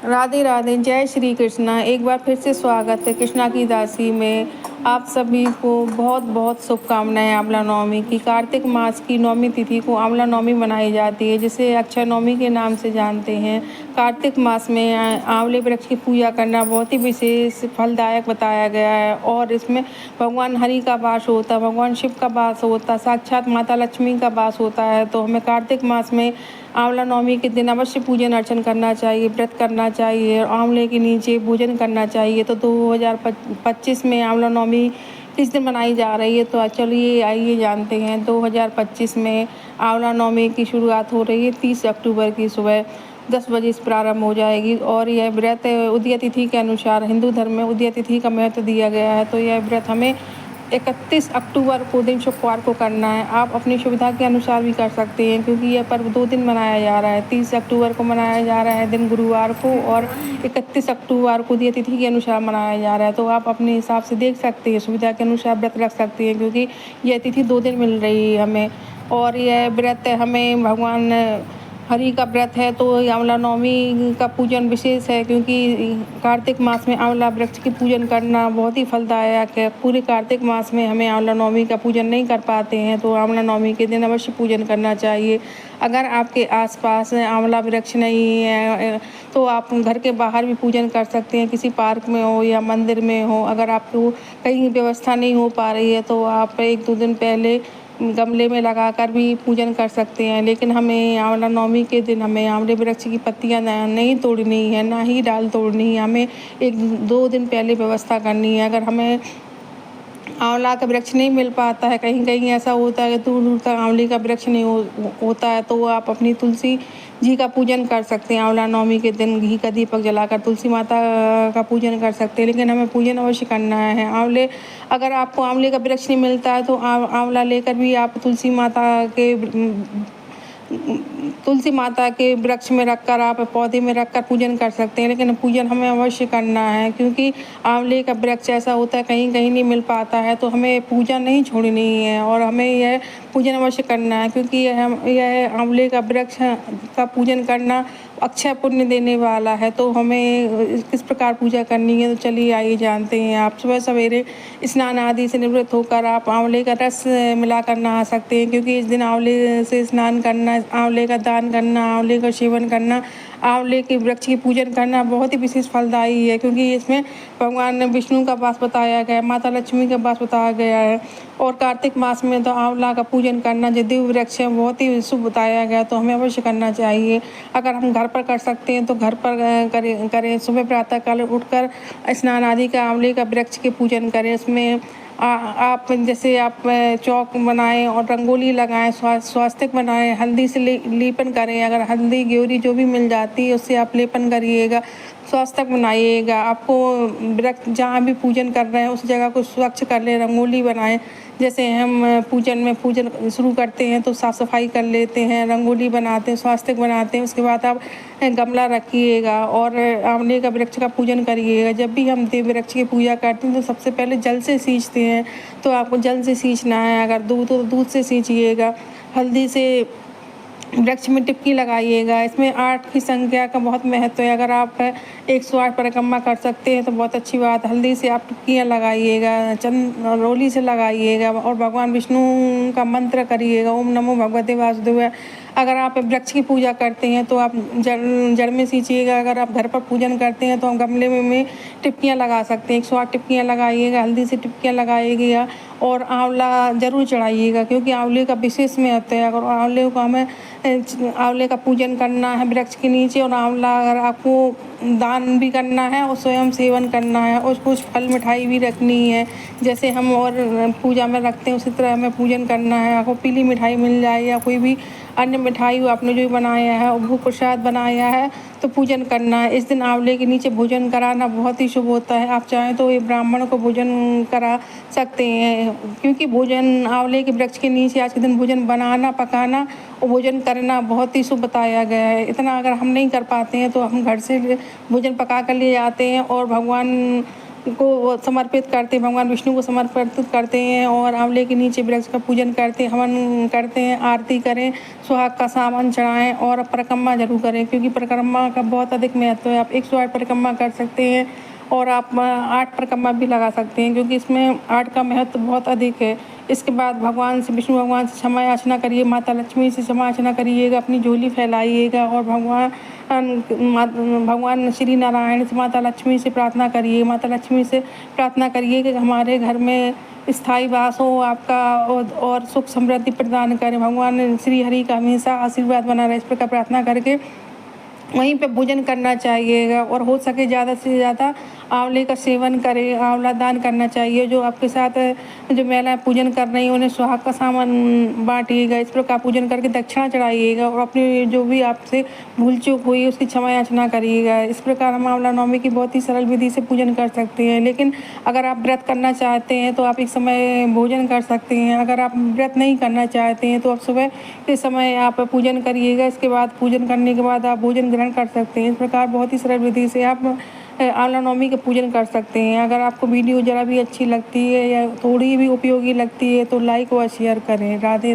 राधे राधे, जय श्री कृष्णा। एक बार फिर से स्वागत है कृष्णा की दासी में। आप सभी को बहुत बहुत शुभकामनाएं आंवला नवमी की। कार्तिक मास की नौमी तिथि को आंवला नवमी मनाई जाती है, जिसे अक्षय नवमी के नाम से जानते हैं। कार्तिक मास में आंवले वृक्ष की पूजा करना बहुत ही विशेष फलदायक बताया गया है और इसमें भगवान हरि का वास होता है, भगवान शिव का वास होता है, साक्षात माता लक्ष्मी का वास होता है। तो हमें कार्तिक मास में आंवला नवमी के दिन अवश्य पूजन अर्चन करना चाहिए, व्रत करना चाहिए और आंवले के नीचे पूजन करना चाहिए। तो 2025 में आंवला नवमी किस दिन मनाई जा रही है, तो चलिए आइए जानते हैं। 2025 में आंवला नवमी की शुरुआत हो रही है 30 अक्टूबर की सुबह 10 बजे से प्रारंभ हो जाएगी और यह व्रत उदय तिथि के अनुसार हिंदू धर्म में उदय तिथि का महत्व दिया गया है। तो यह व्रत हमें 31 अक्टूबर को दिन शुक्रवार को करना है। आप अपनी सुविधा के अनुसार भी कर सकते हैं, क्योंकि यह पर्व 2 दिन मनाया जा रहा है। 30 अक्टूबर को मनाया जा रहा है दिन गुरुवार को और 31 अक्टूबर को दिया तिथि के अनुसार मनाया जा रहा है। तो आप अपने हिसाब से देख सकते हैं, सुविधा के अनुसार व्रत रख सकते हैं, क्योंकि यह तिथि 2 दिन मिल रही है हमें। और यह व्रत हमें भगवान हरि का व्रत है, तो आंवला नवमी का पूजन विशेष है, क्योंकि कार्तिक मास में आंवला वृक्ष की पूजन करना बहुत ही फलदायक है। पूरे कार्तिक मास में हमें आंवला नवमी का पूजन नहीं कर पाते हैं, तो आंवला नवमी के दिन अवश्य पूजन करना चाहिए। अगर आपके आसपास आंवला वृक्ष नहीं है तो आप घर के बाहर भी पूजन कर सकते हैं, किसी पार्क में हो या मंदिर में हो। अगर आपको कहीं व्यवस्था नहीं हो पा रही है तो आप 1-2 दिन पहले गमले में लगाकर भी पूजन कर सकते हैं। लेकिन हमें आंवला नवमी के दिन हमें आंवले वृक्ष की पत्तियां नहीं तोड़नी है, ना ही डाल तोड़नी है। हमें 1-2 दिन पहले व्यवस्था करनी है। अगर हमें आंवला का वृक्ष नहीं मिल पाता है, कहीं कहीं ऐसा होता है कि दूर दूर तक आंवले का वृक्ष नहीं होता है, तो आप अपनी तुलसी जी का पूजन कर सकते हैं। आंवला नवमी के दिन घी का दीपक जलाकर तुलसी माता का पूजन कर सकते हैं, लेकिन हमें पूजन अवश्य करना है। अगर आपको आंवले का वृक्ष नहीं मिलता है तो आंवला लेकर भी आप तुलसी माता के वृक्ष में रखकर, आप पौधे में रखकर पूजन कर सकते हैं। लेकिन पूजन हमें अवश्य करना है, क्योंकि आंवले का वृक्ष ऐसा होता है कहीं कहीं नहीं मिल पाता है, तो हमें पूजा नहीं छोड़नी है और हमें यह पूजन अवश्य करना है, क्योंकि यह आंवले का वृक्ष का पूजन करना अक्षय पुण्य देने वाला है। तो हमें किस प्रकार पूजा करनी है, तो चलिए आइए जानते हैं। आप सुबह सवेरे स्नान आदि से निवृत्त होकर आप आंवले का रस मिलाकर नहा सकते हैं, क्योंकि इस दिन आंवले से स्नान करना, आंवले का दान करना, आंवले का सेवन करना, आंवले के वृक्ष की पूजन करना बहुत ही विशेष फलदायी है, क्योंकि इसमें भगवान विष्णु का वास बताया गया है, माता लक्ष्मी का वास बताया गया है। और कार्तिक मास में तो आंवला का पूजन करना, जो दिव्य वृक्ष है, बहुत ही शुभ बताया गया, तो हमें अवश्य करना चाहिए। अगर हम घर पर कर सकते हैं तो घर पर करें। सुबह प्रातः काल उठकर स्नान आदि का आंवले का वृक्ष के पूजन करें। उसमें आप जैसे आप चौक बनाएं और रंगोली लगाएं, स्वास्तिक बनाएं, हल्दी से लेपन करें। अगर हल्दी ग्योरी जो भी मिल जाती है उससे आप लेपन करिएगा, स्वास्तिक बनाइएगा। आपको वृक्ष जहाँ भी पूजन कर रहे हैं उस जगह को स्वच्छ कर लें, रंगोली बनाएं। जैसे हम पूजन शुरू करते हैं तो साफ़ सफाई कर लेते हैं, रंगोली बनाते हैं, स्वास्तिक बनाते हैं। उसके बाद आप गमला रखिएगा और आंवले का वृक्ष का पूजन करिएगा। जब भी हम देव वृक्ष की पूजा करते हैं तो सबसे पहले जल से सींचते हैं, तो आपको जल से सींचना है। अगर दूध तो दूध से सींचिएगा। हल्दी से वृक्ष में टिपकी लगाइएगा। इसमें 8 की संख्या का बहुत महत्व है। अगर आप 108 परिक्रमा कर सकते हैं तो बहुत अच्छी बात। हल्दी से आप टिपकियाँ लगाइएगा, चंद्रोली से लगाइएगा और भगवान विष्णु का मंत्र करिएगा, ओम नमो भगवते वासुदेवाय। अगर आप वृक्ष की पूजा करते हैं तो आप जड़ में सींचिएगा। अगर आप घर पर पूजन करते हैं तो हम गमले में टिपकियाँ लगा सकते हैं। 108 टिपकियाँ लगाइएगा, हल्दी से टिपकियाँ लगाइएगा और आंवला जरूर चढ़ाइएगा, क्योंकि आंवले का विशेष महत्व है। अगर आंवले का पूजन करना है वृक्ष के नीचे, और आंवला अगर आपको दान भी करना है और स्वयं सेवन करना है और कुछ फल मिठाई भी रखनी है, जैसे हम और पूजा में रखते हैं उसी तरह हमें पूजन करना है। आपको पीली मिठाई मिल जाए या कोई भी अन्य मिठाई आपने जो बनाया है और भोग प्रसाद बनाया है तो पूजन करना है। इस दिन आंवले के नीचे भोजन कराना बहुत ही शुभ होता है। आप चाहें तो ये ब्राह्मण को भोजन करा सकते हैं, क्योंकि भोजन आंवले के वृक्ष के नीचे आज के दिन भोजन बनाना, पकाना और भोजन करना बहुत ही शुभ बताया गया है। इतना अगर हम नहीं कर पाते हैं तो हम घर से भोजन पका कर ले आते हैं और भगवान को समर्पित करते हैं, भगवान विष्णु को समर्पित करते हैं और आंवले के नीचे वृक्ष का पूजन करते हैं, हवन करते हैं, आरती करें, सुहाग का सामान चढ़ाएं और परिक्रमा जरूर करें, क्योंकि परिक्रमा का बहुत अधिक महत्व है। आप 108 परिक्रमा कर सकते हैं और आप 8 परिक्रमा भी लगा सकते हैं, क्योंकि इसमें 8 का महत्व बहुत अधिक है। इसके बाद भगवान से, विष्णु भगवान से क्षमा याचना करिए, माता लक्ष्मी से क्षमा याचना करिएगा, अपनी झोली फैलाइएगा और भगवान श्री नारायण से, माता लक्ष्मी से प्रार्थना करिए, माता लक्ष्मी से प्रार्थना करिए कि हमारे घर में स्थायी वास हो आपका और सुख समृद्धि प्रदान करें, भगवान श्री हरि का हमेशा आशीर्वाद बना रहे। इस प्रकार प्रार्थना करके वहीं पे भोजन करना चाहिएगा और हो सके ज़्यादा से ज़्यादा आंवले का सेवन करें, आंवला दान करना चाहिए। जो आपके साथ जो महिलाएं पूजन कर रही हैं उन्हें सुहाग का सामान बांटिएगा। इस प्रकार पूजन करके दक्षिणा चढ़ाइएगा और अपनी जो भी आपसे भूल चूक हुई उसकी क्षमा याचना करिएगा। इस प्रकार हम आंवला नवमी की बहुत ही सरल विधि से पूजन कर सकते हैं। लेकिन अगर आप व्रत करना चाहते हैं तो आप एक समय भोजन कर सकते हैं। अगर आप व्रत नहीं करना चाहते हैं तो आप सुबह के समय आप पूजन करिएगा। इसके बाद पूजन करने के बाद आप भोजन ग्रहण कर सकते हैं। इस प्रकार बहुत ही सरल विधि से आप आंवला नवमी का पूजन कर सकते हैं। अगर आपको वीडियो ज़रा भी अच्छी लगती है या थोड़ी भी उपयोगी लगती है तो लाइक व शेयर करें। राधे राधे।